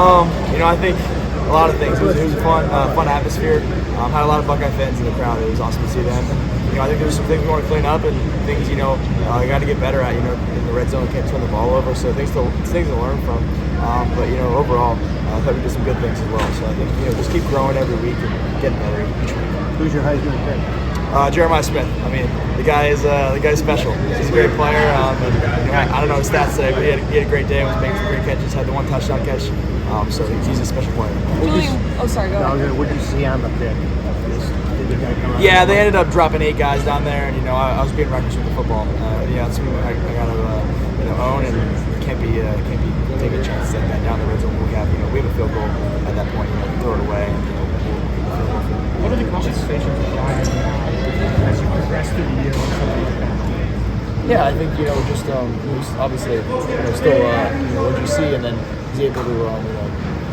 I think a lot of things. It was a fun atmosphere. Had a lot of Buckeye fans in the crowd. It was awesome to see them. And, I think there was some things we want to clean up and things, you got to get better at. In the red zone, can't turn the ball over. So things to learn from. But overall, I thought we did some good things as well. So I think just keep growing every week and getting better each week. Who's your Heisman pick? Jeremiah Smith. I mean, the guy is special. He's a great player. I don't know his stats today, but he had a great day. Was making some great catches. Had the one touchdown catch. So he's a special player. Julian, sorry, go ahead. What did you see on the pick? Yeah, they ended up dropping 8 guys down there, and I was being reckless with the football. It's something I got to own, and can't be taking a chance to take that down the red zone. We have a field goal at that point. Throw it away. What are the conversations like as you progress through the year? Yeah, I think just obviously still what you see, and then he's able to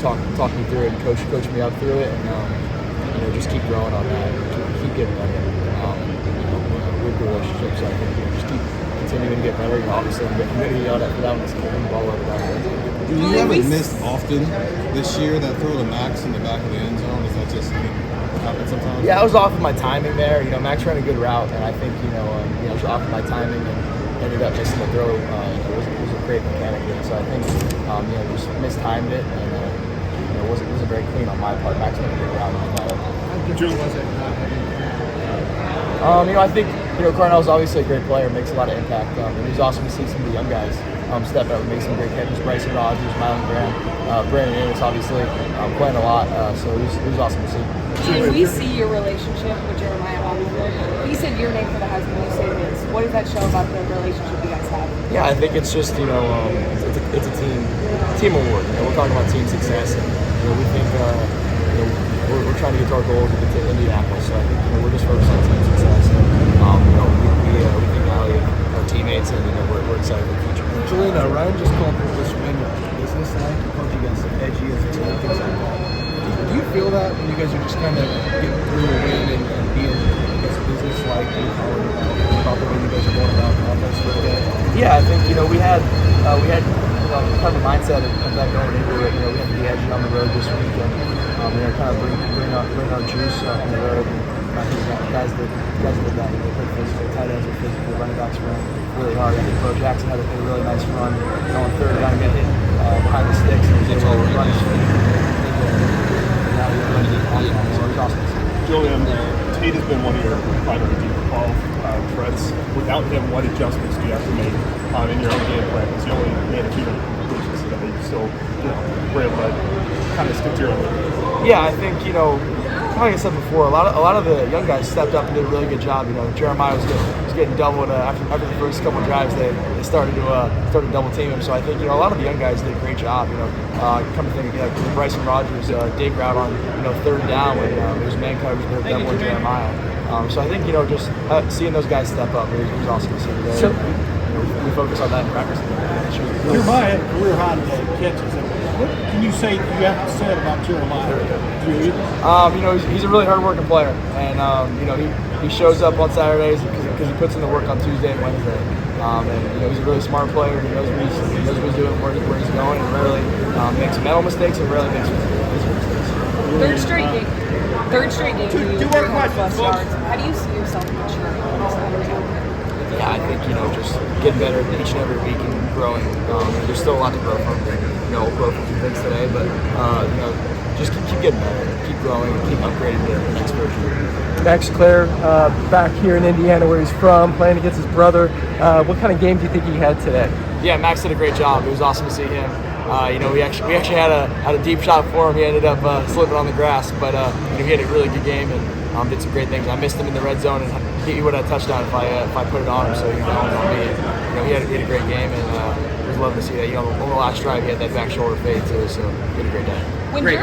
talk me through it and coach me up through it, and just keep growing on that, and keep getting better. With the relationship, so I think just keep continuing to get better. Obviously, I'm going to be yelled at for that one. It's kicking the ball over that. Do you haven't missed often this year that throw to Max in the back of the end zone? Is that just happen sometimes? Yeah, I was off of my timing there. Max ran a good route, and I think I was off of my timing and ended up missing the throw. It was a great mechanic, so I think just mistimed it, and it wasn't very clean on my part. Max ran a good route. How different was it? I think Carnell's obviously a great player, makes a lot of impact. It was awesome to see some of the young guys step up and make some great catches. Bryson Rogers, Mylan Graham, Brandon Ennis obviously playing a lot, so it was awesome to see. Can we see your relationship with Jeremiah on the field? He said your name for the Heisman, you say it is. What does that show about the relationship you guys have? Yeah, I think it's just it's a team award. We're talking about team success, and we think we're trying to get to our goals to get to Indianapolis. So I think we're just focused on team success. We think highly of our teammates, and we're excited for the future. Julian, Ryan just called this win business-like. He called you guys edgy as a team, things like that. Do you feel that when you guys are just kind of getting through a win and being business-like about the way you guys are going about the offense for the day? Yeah, I think we had kind of a mindset of that going into it. We had to be edgy on the road this week, and kind of bring our juice on the road. And I think guys did that. They played physical. Tight ends were physical. Running backs ran really hard. I think Bo Jackson had a really nice run. On third down, got hit behind the sticks, and was able to run his feet. Julian, Tate has been one of your primary deep ball threats. Without him, what adjustments do you have to make in your own game plan? Because you only made a few completions today. You still were able to kind of stick to your own. Yeah, I think like I said before, a lot of the young guys stepped up and did a really good job. Jeremiah was getting doubled after the first couple of drives. They started to double team him. So I think a lot of the young guys did a great job. Come to think of it, Bryson Rogers dig route on third down when it was man coverage, they were doubling Jeremiah. So I think just seeing those guys step up it was awesome to see today. So we focus on that in practice. Jeremiah had a career high today catches. What can you say you haven't said about Jeremiah? He's a really hard-working player, and he shows up on Saturdays because he puts in the work on Tuesday and Wednesday. And he's a really smart player. He knows what he's doing, where he's going, and rarely makes mental mistakes and rarely makes physical mistakes. Third straight game. You have 300+ yards. How do you see yourself maturing on this other? Yeah, I think just getting better each and every week and growing. There's still a lot to grow from. We'll grow from some things today, but just keep getting better, keep growing, keep upgrading the next version. Max Clare back here in Indiana, where he's from, playing against his brother. What kind of game do you think he had today? Yeah, Max did a great job. It was awesome to see him. We actually had a deep shot for him. He ended up slipping on the grass, but he had a really good game and did some great things. I missed him in the red zone, and he would have a touchdown if I put it on him. So it was on me. He had a great game, and it was lovely to see that. On the last drive, he had that back shoulder fade too. So he had a great day. Great.